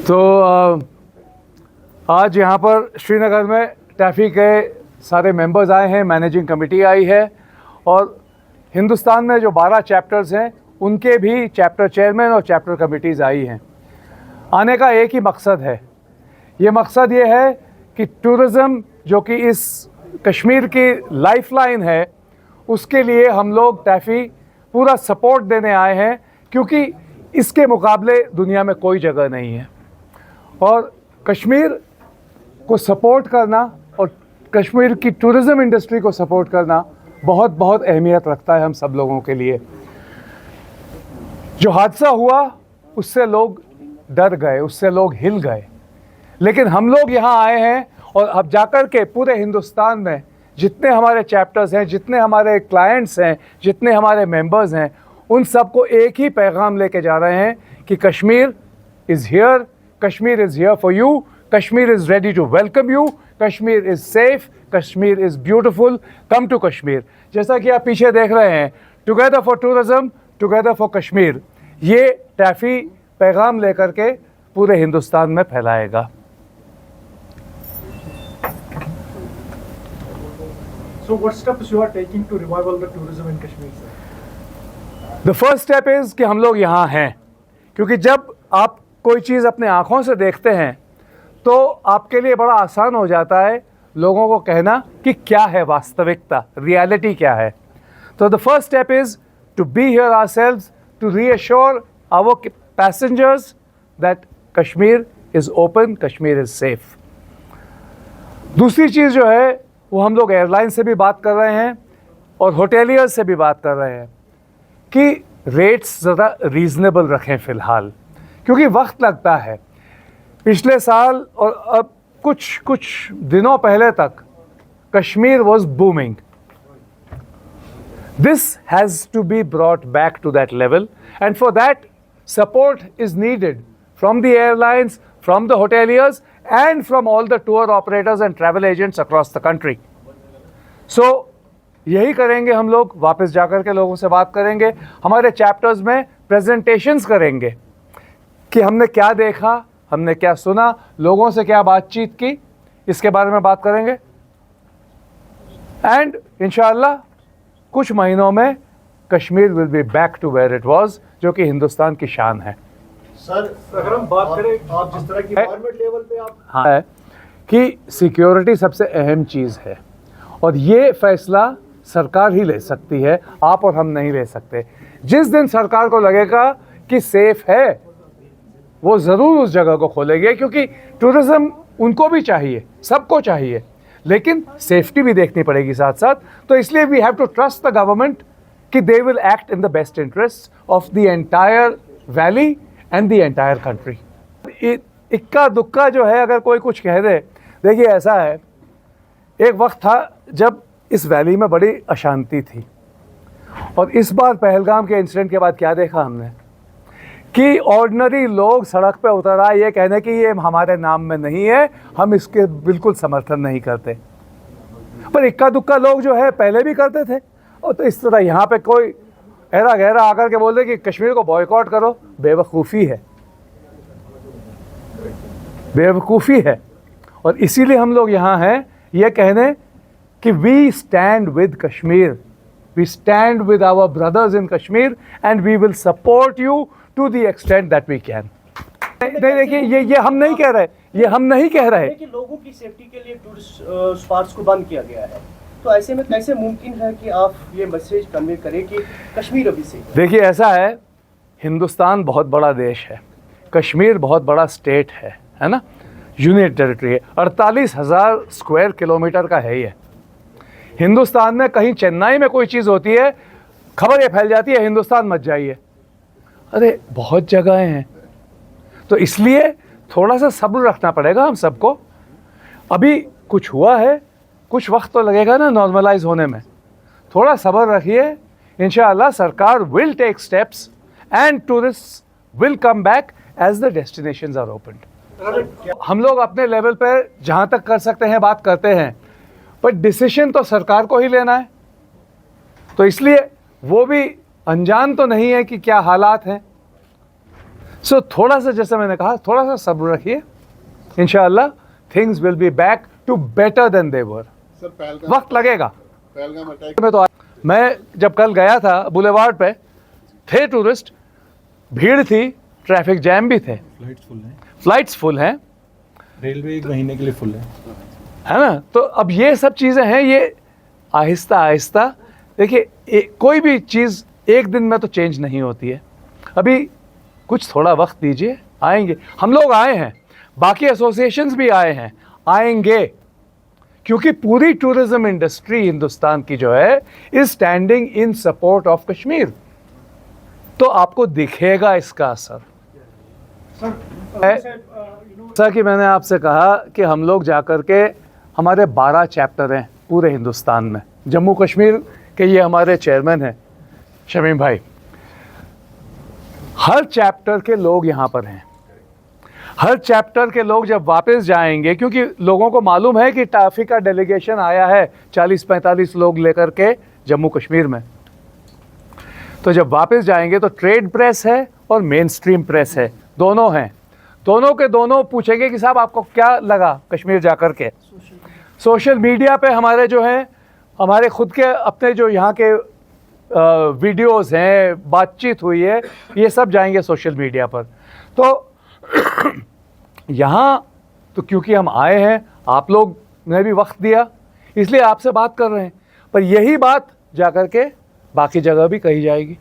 तो आज यहाँ पर श्रीनगर में टैफ़ी के सारे मेंबर्स आए हैं, मैनेजिंग कमेटी आई है और हिंदुस्तान में जो 12 चैप्टर्स हैं उनके भी चैप्टर चेयरमैन और चैप्टर कमिटीज़ आई हैं। आने का एक ही मकसद है, ये मकसद ये है कि टूरिज़म जो कि इस कश्मीर की लाइफलाइन है उसके लिए हम लोग टैफ़ी पूरा सपोर्ट देने आए हैं, क्योंकि इसके मुकाबले दुनिया में कोई जगह नहीं है। और कश्मीर को सपोर्ट करना और कश्मीर की टूरिज़म इंडस्ट्री को सपोर्ट करना बहुत बहुत अहमियत रखता है हम सब लोगों के लिए। जो हादसा हुआ उससे लोग डर गए, उससे लोग हिल गए, लेकिन हम लोग यहाँ आए हैं और अब जाकर के पूरे हिंदुस्तान में जितने हमारे चैप्टर्स हैं, जितने हमारे क्लाइंट्स हैं, जितने हमारे मेंबर्स हैं, उन सबको एक ही पैगाम लेके जा रहे हैं कि Kashmir is here, Kashmir is here for you, Kashmir is ready to welcome you, Kashmir is safe, Kashmir is beautiful, come to Kashmir. जैसा कि आप पीछे देख रहे हैं, together for tourism, together for Kashmir, ये टैफ़ी पैगाम लेकर के पूरे हिंदुस्तान में फैलाएगा। So what steps you are taking to revival the tourism in Kashmir, sir? The first step is कि हम लोग यहाँ हैं, क्योंकि जब आप कोई चीज़ अपने आँखों से देखते हैं तो आपके लिए बड़ा आसान हो जाता है लोगों को कहना कि क्या है वास्तविकता, रियलिटी क्या है। तो the first step is to be here ourselves, to reassure our passengers that Kashmir is open, Kashmir is safe. दूसरी चीज़ जो है वो हम लोग एयरलाइन से भी बात कर रहे हैं और होटेलियर्स से भी बात कर रहे हैं कि रेट्स ज़रा रीज़नेबल रखें फ़िलहाल, क्योंकि वक्त लगता है। पिछले साल और अब कुछ दिनों पहले तक Kashmir was booming. This has to be brought back to that level, and for that support is needed from the airlines, from the hoteliers and from all the tour operators and travel agents across the country. So यही करेंगे हम लोग, वापस जाकर के लोगों से बात करेंगे, हमारे चैप्टर्स में प्रेजेंटेशंस करेंगे कि हमने क्या देखा, हमने क्या सुना, लोगों से क्या बातचीत की, इसके बारे में बात करेंगे। एंड इंशाअल्लाह कुछ महीनों में Kashmir will be back to where it was, जो कि हिंदुस्तान की शान है। सर अगर हम बात करें आप जिस तरह की गवर्नमेंट लेवल पे आप हाँ है कि सिक्योरिटी सबसे अहम चीज़ है और ये फैसला सरकार ही ले सकती है, आप और हम नहीं ले सकते। जिस दिन सरकार को लगेगा कि सेफ है वो ज़रूर उस जगह को खोलेंगे, क्योंकि टूरिज़्म उनको भी चाहिए, सबको चाहिए, लेकिन सेफ्टी भी देखनी पड़ेगी साथ साथ। तो इसलिए we have to trust the government कि they will act in the best interest of the entire valley and the entire country. इक्का दुक्का जो है अगर कोई कुछ कह दे, देखिए ऐसा है, एक वक्त था जब इस वैली में बड़ी अशांति थी और इस बार पहलगाम के इंसिडेंट के बाद क्या देखा हमने कि ऑर्डिनरी लोग सड़क पे उतर आए ये कहने कि ये हमारे नाम में नहीं है, हम इसके बिल्कुल समर्थन नहीं करते। पर इक्का दुक्का लोग जो है पहले भी करते थे, और तो इस तरह यहाँ पे कोई ऐरा गहरा आकर के बोल दे कि कश्मीर को बॉयकॉट करो, बेवकूफ़ी है, बेवकूफ़ी है। और इसीलिए हम लोग यहाँ हैं ये कहने कि we stand with Kashmir, we stand with our brothers in Kashmir and we will support you to the extent that we can. देखिए ये हम नहीं कह रहे, ये हम नहीं कह रहे कि लोगों की सेफ्टी के लिए टूरिस्ट स्पॉट्स को बंद किया गया है, तो ऐसे में कैसे मुमकिन है कि आप ये मैसेज कन्वे करें कि कश्मीर अभी से? देखिए ऐसा है, हिंदुस्तान बहुत बड़ा देश है, कश्मीर बहुत बड़ा स्टेट है ना, यूनियन टेरिटरी है, 48,000 स्क्वायर किलोमीटर का है ये। हिंदुस्तान में कहीं चेन्नई में कोई चीज़ होती है, खबर ये फैल जाती है हिंदुस्तान मत जाइए। अरे बहुत जगहें हैं, तो इसलिए थोड़ा सा सब्र रखना पड़ेगा हम सबको। अभी कुछ हुआ है, कुछ वक्त तो लगेगा ना नॉर्मलाइज होने में, थोड़ा सब्र रखिए। इंशाअल्लाह सरकार will take steps and tourist will come back as the destinations are opened. हम लोग अपने लेवल पर जहाँ तक कर सकते हैं बात करते हैं, पर डिसीजन तो सरकार को ही लेना है, तो इसलिए वो भी अनजान तो नहीं है कि क्या हालात हैं। सो थोड़ा सा, जैसे मैंने कहा, थोड़ा सा सब्र रखिए, इंशाअल्लाह things will be back to better than they were. Sir Pahalgam वक्त लगेगा। पहलगाम अटैक मैं तो मैं जब कल गया था बुलेवार्ड पे, थे टूरिस्ट, भीड़ थी, ट्रैफिक जैम भी थे, फ्लाइट्स फुल हैं, रेलवे 1 महीने के लिए फुल है ना। तो अब ये सब चीज़ें हैं, ये आहिस्ता आहिस्ता, देखिए कोई भी चीज़ एक दिन में तो चेंज नहीं होती है। अभी कुछ थोड़ा वक्त दीजिए, आएंगे। हम लोग आए हैं, बाकी एसोसिएशंस भी आए हैं, आएंगे, क्योंकि पूरी टूरिज्म इंडस्ट्री हिंदुस्तान की जो है is standing in support of Kashmir. तो आपको दिखेगा इसका असर। जैसा कि मैंने आपसे कहा कि हम लोग जाकर के, हमारे 12 चैप्टर हैं पूरे हिंदुस्तान में। जम्मू कश्मीर के ये हमारे चेयरमैन हैं शमीम भाई। हर चैप्टर के लोग यहाँ पर हैं। हर चैप्टर के लोग जब वापस जाएंगे, क्योंकि लोगों को मालूम है कि टाफी का डेलीगेशन आया है 40-45 लोग लेकर के जम्मू कश्मीर में, तो जब वापस जाएंगे तो ट्रेड प्रेस है और मेन स्ट्रीम प्रेस है, दोनों हैं। दोनों के दोनों पूछेंगे कि साहब आपको क्या लगा कश्मीर जाकर के। सोशल मीडिया पे हमारे जो हैं, हमारे खुद के अपने जो यहाँ के वीडियोस हैं, बातचीत हुई है, ये सब जाएंगे सोशल मीडिया पर। तो यहाँ तो क्योंकि हम आए हैं, आप लोग ने भी वक्त दिया, इसलिए आपसे बात कर रहे हैं, पर यही बात जाकर के बाकी जगह भी कही जाएगी।